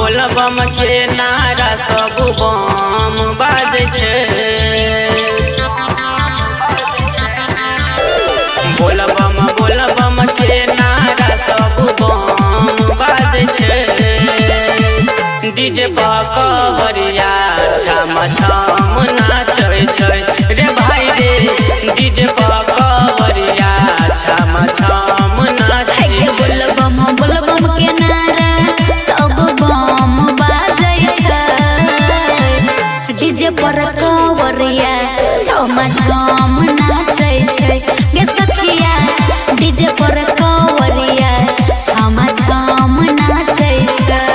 बोलबम के नारा सब बम बाजै छै। बोलबम के नारा सब बम बाजै छै। डीजे पर कवरिया छम छम नाचै छै रे भाई रे। डीजे पर कवरिया छम छम नाचै छै। बोलबम के नारा सब बम बाजै छै। डीजे पर कवरिया छम छम नाचै छै गे सखिया। डीजे पर कवरिया छम छम नाचै छै।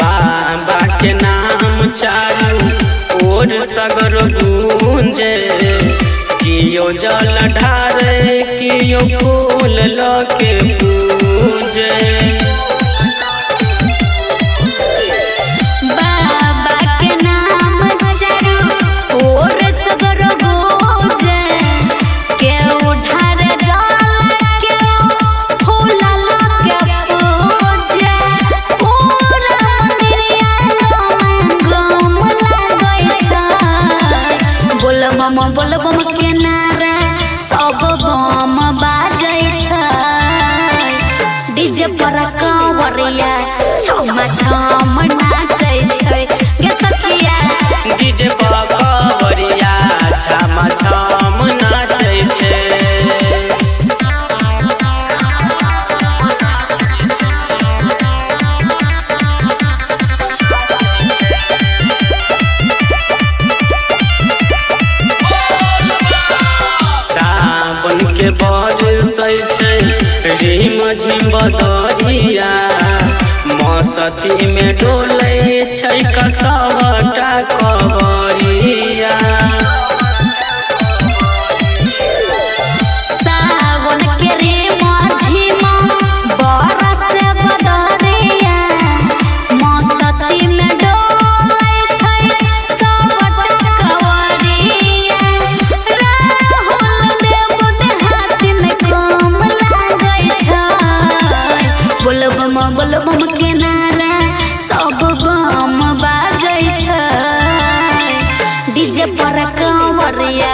बाबा के नाम चारू ओर सगर गूंजे। कियो जल ढारे कियो फूल लके पूजे। बाबा के नाम चारू ओर सगर गूंजे। केहू ढारे जल केहू फूल लके पूजे। पूरा मंदिरिया गम लागै छै। बोलबम के नारा सब बम बाजै छै। डीजे पर कवरिया छम छम नाचै छै गे सखिया। डीजे पर कवरिया छम छम नाचै छै। सावन के बरसै छै रिम झिम बदरिया। मस्ती में डोलै छै कसवटा कवरिया। सावन के रिम झिम बरसे बदरिया। मस्ती में डोलै छै सबटा कवरिया। राहुल देव देहातिन कम लागै छै। बोलबम के नारा सब बम बाजै छै। डीजे पर कवरिया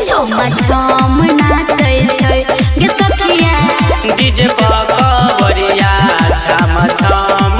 छम छम नाचै छै गे सखिया। डीजे पर कवरिया छम छम